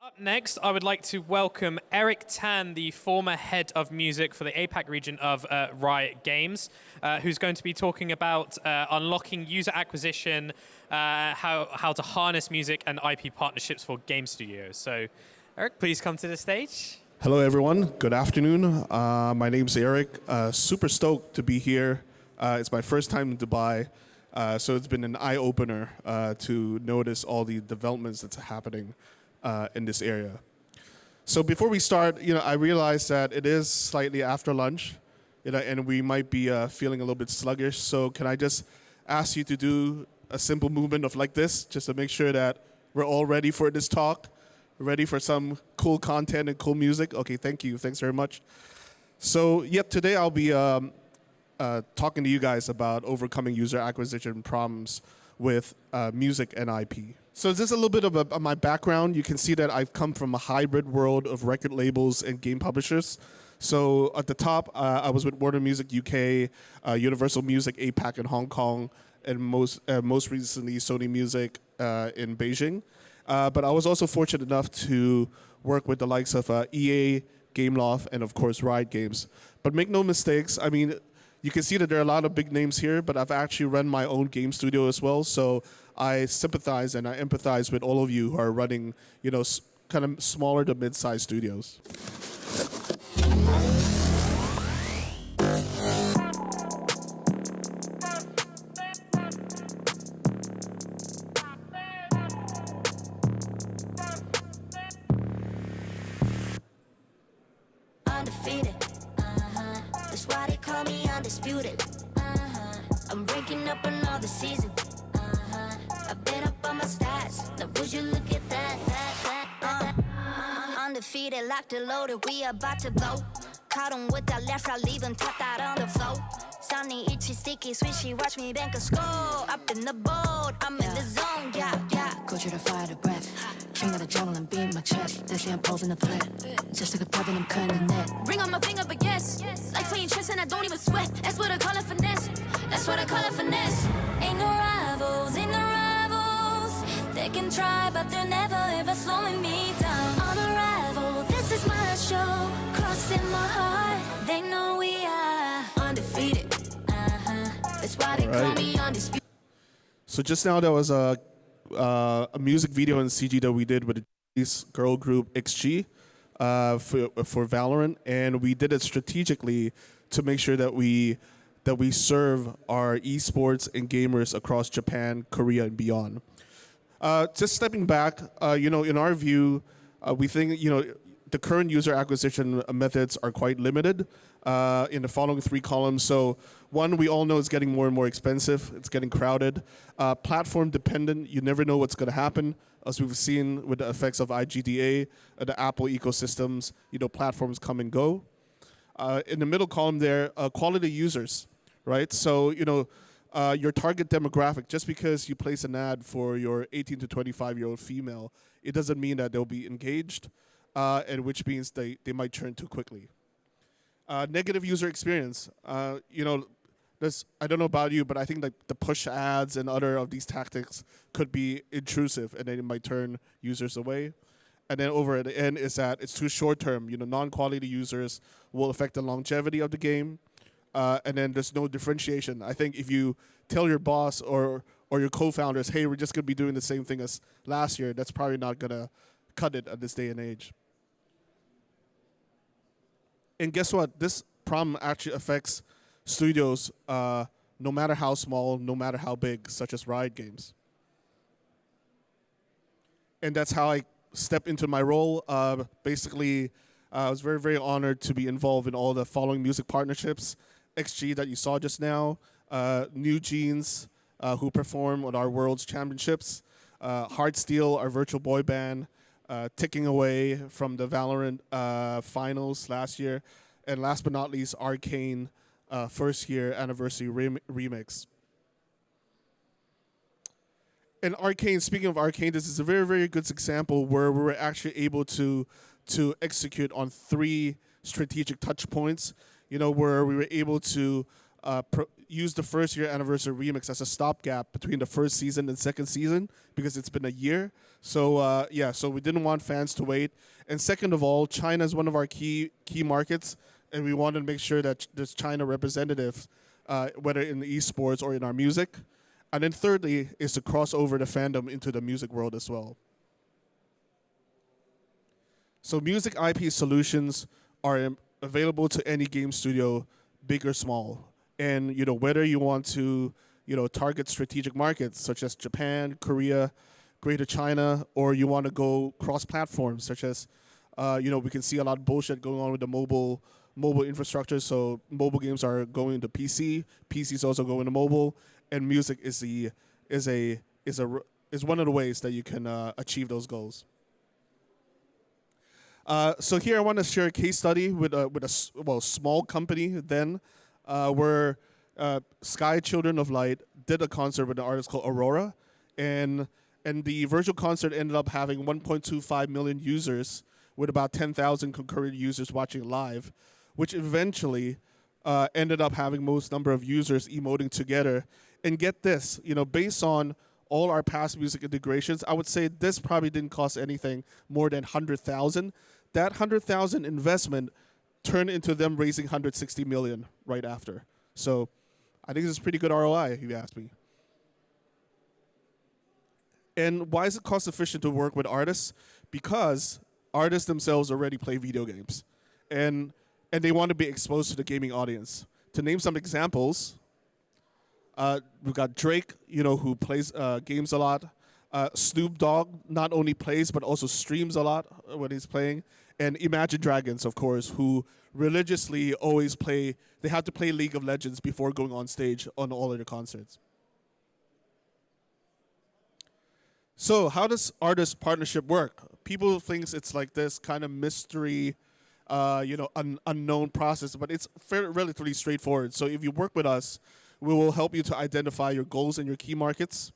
Up next, I would like to welcome Eric Tan, the former head of music for the APAC region of Riot Games, who's going to be talking about unlocking user acquisition, how to harness music and IP partnerships for game studios. So, Eric, please come to the stage. Hello, everyone. Good afternoon. My name's Eric. Super stoked to be here. It's my first time in Dubai, so it's been an eye-opener to notice all the developments that's happening in this area. So before we start, I realize that it is slightly after lunch, and we might be feeling a little bit sluggish. So can I just ask you to do a simple movement of like this, just to make sure that we're all ready for this talk, ready for some cool content and cool music? Okay, thank you. Thanks very much. So today I'll be talking to you guys about overcoming user acquisition problems with music and IP. So this is a little bit of my background. You can see that I've come from a hybrid world of record labels and game publishers. So at the top, I was with Warner Music UK, Universal Music APAC in Hong Kong, and most recently Sony Music in Beijing. But I was also fortunate enough to work with the likes of EA, Gameloft, and of course Riot Games. But make no mistakes, I mean, you can see that there are a lot of big names here, but I've actually run my own game studio as well. So I sympathize and I empathize with all of you who are running, kind of smaller to mid-sized studios. Undefeated, that's why they call me undisputed. I'm ranking up another season. I've been up on my stats. Now would you look at that? Undefeated, locked and loaded. We about to blow. Caught them with that left, I leave them tapped out on the floor. Sunny, itchy, sticky, swishy. Watch me bank a score. Up in the boat, I'm in the zone. Yeah. Go to the fire to breath. King of the jungle and beat my chest. They say I'm posing a threat. Just like a pebble, I'm cutting the net. Ring on my finger, but yes. Like playing chess and I don't even sweat. That's what I call it finesse. That's what I call it finesse. Ain't no rivals, ain't no rivals. They can try, but they're never ever slowing me down. On arrival, this is my show. Crossing my heart, they know we are undefeated. That's why they call me undisputed. So just now there was a music video in CG that we did with the girl group XG for Valorant, and we did it strategically to make sure that we serve our esports and gamers across Japan, Korea, and beyond. Just stepping back, in our view, we think the current user acquisition methods are quite limited in the following three columns. So one, we all know it's getting more and more expensive. It's getting crowded. Platform dependent, you never know what's going to happen. As we've seen with the effects of IGDA, the Apple ecosystems, platforms come and go. In the middle column there, quality users, right? So, your target demographic, just because you place an ad for your 18 to 25-year-old female, it doesn't mean that they'll be engaged. And which means they might churn too quickly. Negative user experience. I don't know about you, but I think the push ads and other of these tactics could be intrusive, and then it might turn users away. And then over at the end is that it's too short term. Non-quality users will affect the longevity of the game, and then there's no differentiation. I think if you tell your boss or your co-founders, hey, we're just going to be doing the same thing as last year, that's probably not going to cut it at this day and age. And guess what? This problem actually affects studios no matter how small, no matter how big, such as Riot Games. And that's how I stepped into my role. Basically, I was very, very honored to be involved in all the following music partnerships. XG that you saw just now, New Jeans, who perform at our World's Championships, Heartsteel, our virtual boy band, ticking away from the Valorant finals last year, and last but not least, Arcane first year anniversary remix. And Arcane, speaking of Arcane, this is a very, very good example where we were actually able to execute on three strategic touch points, where we were able to use the first year anniversary remix as a stopgap between the first season and second season because it's been a year. So so we didn't want fans to wait. And second of all, China is one of our key markets, and we wanted to make sure that there's China representatives, whether in the esports or in our music. And then thirdly is to cross over the fandom into the music world as well. So music IP solutions are available to any game studio, big or small. And whether you want to target strategic markets such as Japan, Korea, Greater China, or you want to go cross-platforms such as we can see a lot of bullshit going on with the mobile infrastructure. So mobile games are going to PC. PCs also go into mobile, and music is one of the ways that you can achieve those goals. So here I want to share a case study with a small company then, where Sky Children of Light did a concert with an artist called Aurora, and the virtual concert ended up having 1.25 million users with about 10,000 concurrent users watching live, which eventually ended up having most number of users emoting together. And get this, based on all our past music integrations, I would say this probably didn't cost anything more than 100,000. That 100,000 investment turned into them raising 160 million right after. So I think this is pretty good ROI, if you ask me. And why is it cost efficient to work with artists? Because artists themselves already play video games, and they want to be exposed to the gaming audience. To name some examples, we've got Drake, who plays games a lot. Snoop Dogg not only plays but also streams a lot when he's playing. And Imagine Dragons, of course, who religiously always play. They have to play League of Legends before going on stage on all of their concerts. So how does artist partnership work? People think it's like this kind of mystery, unknown process, but it's relatively straightforward. So if you work with us, we will help you to identify your goals in your key markets,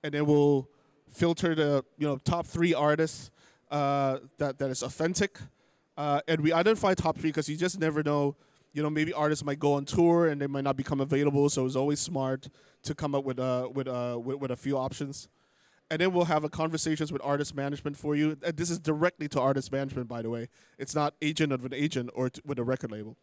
and then we'll filter the top 3 artists that is authentic, and we identify top 3 because you just never know. Maybe artists might go on tour and they might not become available, so it's always smart to come up with a few options. And then we'll have a conversations with artist management for you. And this is directly to artist management, by the way. It's not agent of an agent or with a record label.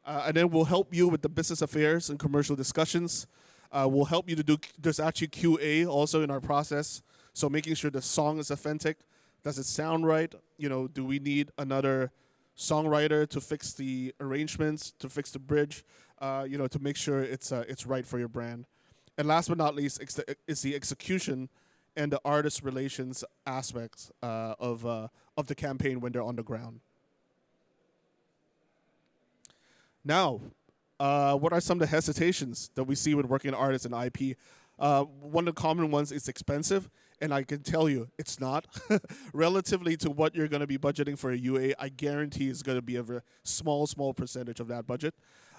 And then we'll help you with the business affairs and commercial discussions. We'll help you to do, there's actually QA also in our process. So making sure the song is authentic. Does it sound right? Do we need another songwriter to fix the arrangements, to fix the bridge, to make sure it's right for your brand. And last but not least, it's the execution and the artist relations aspects of the campaign when they're on the ground. Now, what are some of the hesitations that we see with working artists and IP? One of the common ones is expensive, and I can tell you it's not. Relatively to what you're going to be budgeting for a UA, I guarantee it's going to be a very small percentage of that budget.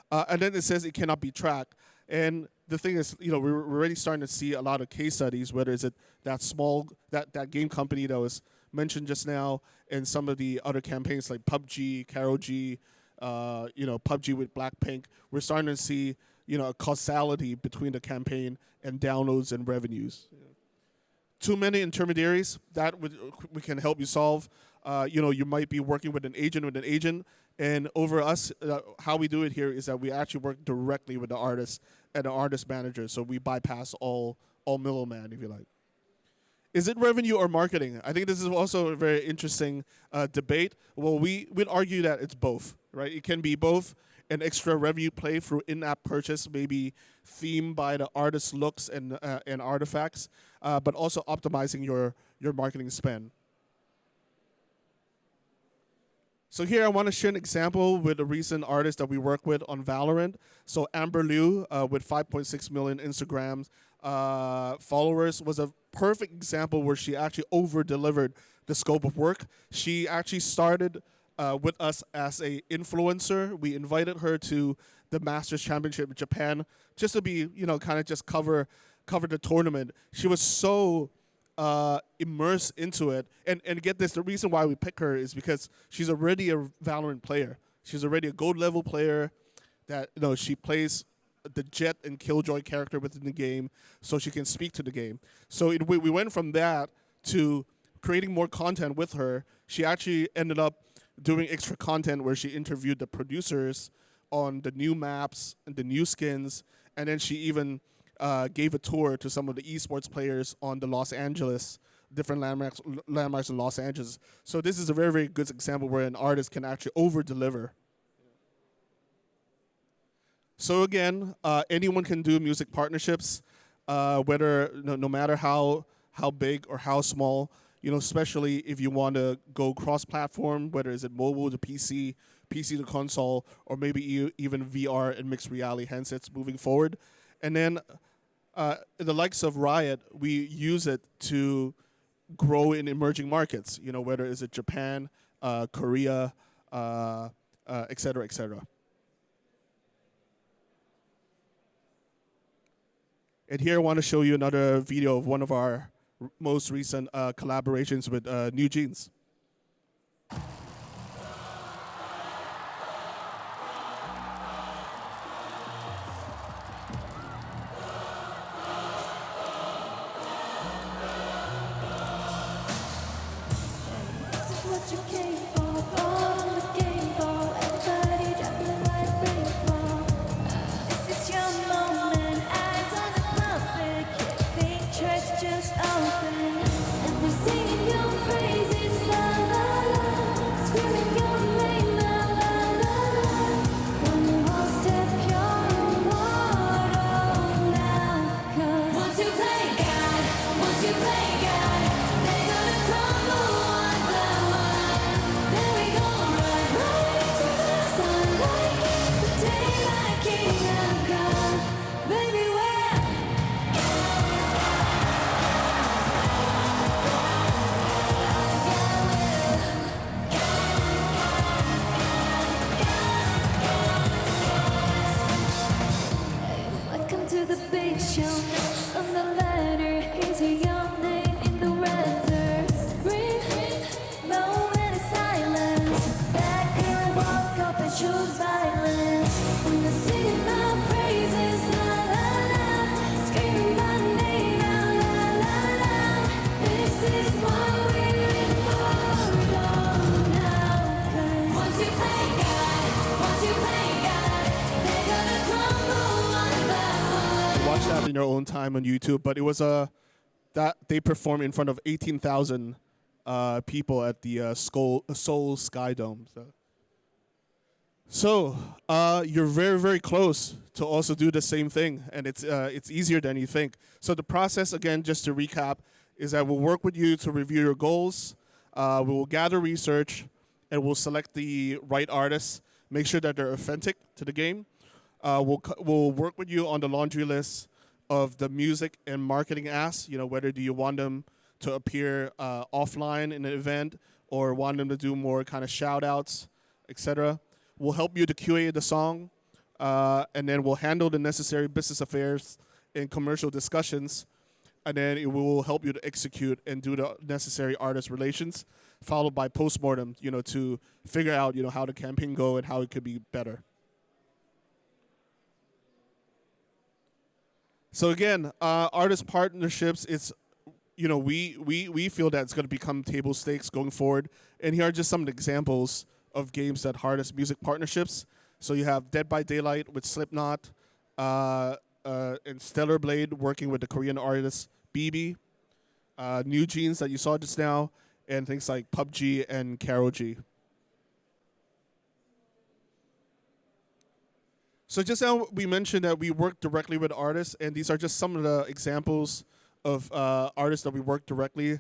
And then it says it cannot be tracked. And the thing is, we're already starting to see a lot of case studies, whether it's that game company that was mentioned just now, and some of the other campaigns like PUBG, Karol G, PUBG with Blackpink. We're starting to see, a causality between the campaign and downloads and revenues. Too many intermediaries, we can help you solve. You might be working with an agent, and over us, how we do it here is that we actually work directly with the artist and the artist manager, so we bypass all middleman, if you like. Is it revenue or marketing? I think this is also a very interesting debate. Well, we'd argue that it's both, right? It can be both an extra revenue play through in-app purchase, maybe themed by the artist's looks and artifacts, but also optimizing your marketing spend. So here I want to share an example with a recent artist that we work with on Valorant. So Amber Liu, with 5.6 million Instagram followers, was a perfect example where she actually over-delivered the scope of work. She actually started with us as a influencer. We invited her to the Masters Championship in Japan just to be, kind of just cover the tournament. She was so immersed into it. And get this, the reason why we pick her is because she's already a Valorant player. She's already a gold level player that, she plays the Jet and Killjoy character within the game, so she can speak to the game. So we went from that to creating more content with her. She actually ended up doing extra content where she interviewed the producers on the new maps and the new skins, and then she even gave a tour to some of the esports players on the Los Angeles, different landmarks in Los Angeles. So this is a very, very good example where an artist can actually over-deliver. So again, anyone can do music partnerships, whether no matter how big or how small. Especially if you want to go cross-platform, whether is it mobile to PC, PC to console, or maybe even VR and mixed reality handsets moving forward. And then the likes of Riot, we use it to grow in emerging markets. Whether is it Japan, Korea, et cetera, et cetera. And here I want to show you another video of one of our most recent collaborations with New Jeans. This is what you came for, born on the game ball. Everybody dropping like rainfall. This is your moment, eyes on the puppet. Think church just open, and we're singing your praises, la la la. Screaming your name, la la la la. One more step, you're immortal now. 'Cause once you play God, once you play God, they're gonna crumble one by one. Then we gon' run right into the sun like it's the daylight kingdom come. Baby, we're welcome to the big show. Next on the ladder, here's your name in the rafters. Breathe, moment of silence. That girl walk up and choose violence. When you're singing my praises, la la la. Screaming my name, la la la la. This is why we're immortal now. 'Cause once you play God, once you play God, they're gonna crumble one by one. Watch that in your own time on YouTube. But it was that they performed in front of 18,000 people at the Seoul Sky Dome. So you're very, very close to also do the same thing, and it's easier than you think. So the process, again, just to recap, is that we'll work with you to review your goals. We will gather research, and we'll select the right artists, make sure that they're authentic to the game. We'll work with you on the laundry list of the music and marketing asks. Whether do you want them to appear offline in an event or want them to do more kind of shout outs, etc. We'll help you to QA the song, and then we'll handle the necessary business affairs and commercial discussions, and then it will help you to execute and do the necessary artist relations, followed by postmortem, to figure out, how the campaign go and how it could be better. So again, artist partnerships, it's, we feel that it's going to become table stakes going forward. And here are just some of the examples of games that harness music partnerships. So you have Dead by Daylight with Slipknot, and Stellar Blade working with the Korean artist BB, New Jeans that you saw just now, and things like PUBG and Karol G. So just now we mentioned that we work directly with artists, and these are just some of the examples of artists that we work directly.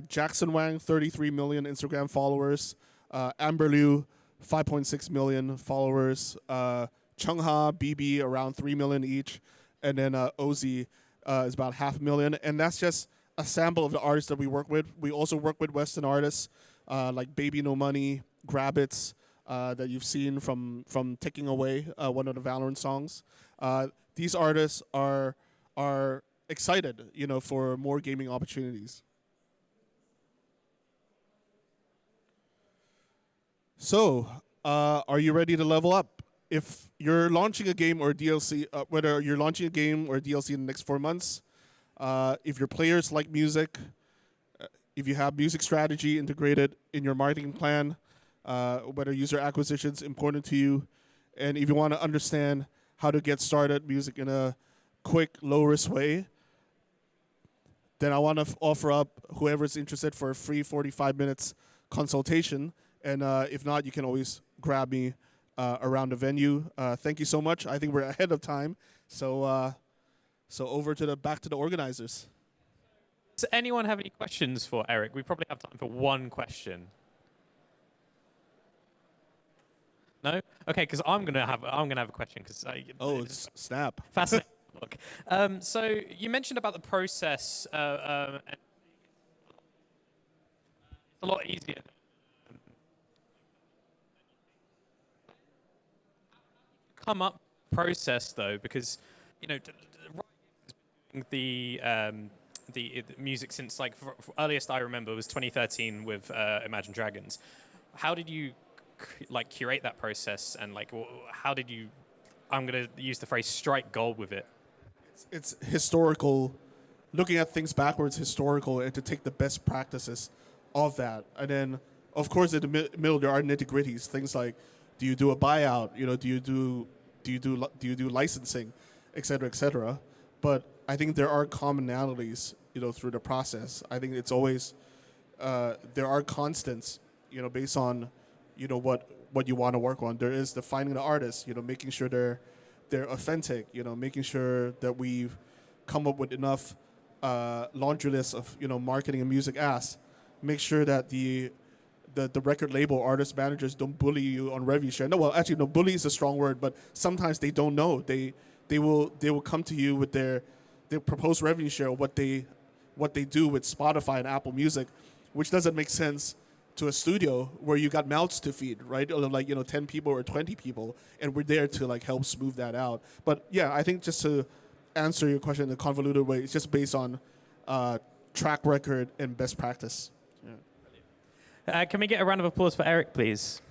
Jackson Wang, 33 million Instagram followers. Amber Liu, 5.6 million followers. Chung Ha, BB, around 3 million each. And then Ozzy is about 500,000. And that's just a sample of the artists that we work with. We also work with Western artists like Baby No Money, Grabbits, that you've seen from Taking Away, one of the Valorant songs. These artists are excited, for more gaming opportunities. So, are you ready to level up? if you're launching a game or DLC, whether you're launching a game or DLC in the next 4 months, if your players like music, if you have music strategy integrated in your marketing plan, whether user acquisition is important to you, and if you want to understand how to get started music in a quick, low-risk way, then I want to offer up whoever's interested for a free 45 minutes consultation. And if not, you can always grab me around the venue. Thank you so much. I think we're ahead of time. So over to back to the organizers. Does anyone have any questions for Eric? We probably have time for one question. No? Okay, because I'm gonna have a question because It's snap. fascinating. Look, so you mentioned about the process. It's a lot easier. Come up process though, because the music since like earliest I remember was 2013 with Imagine Dragons. How did you like curate that process, and like how did you? I'm gonna use the phrase strike gold with it. It's historical, looking at things backwards, historical, and to take the best practices of that. And then, of course, in the middle there are nitty-gritties, things like, do you do a buyout? Do you do licensing, et cetera, et cetera. But I think there are commonalities, through the process. I think it's always there are constants, based on, what you want to work on. There is the finding the artists, making sure they're authentic, making sure that we've come up with enough laundry lists of, marketing and music asks. Make sure that the record label artist managers don't bully you on revenue share. No, well, actually, no, bully is a strong word, but sometimes they don't know. They will come to you with their proposed revenue share, what they do with Spotify and Apple Music, which doesn't make sense to a studio where you got mouths to feed, right? Or like 10 people or 20 people, and we're there to like help smooth that out. But yeah, I think just to answer your question in a convoluted way, it's just based on track record and best practice. Yeah. Can we get a round of applause for Eric, please?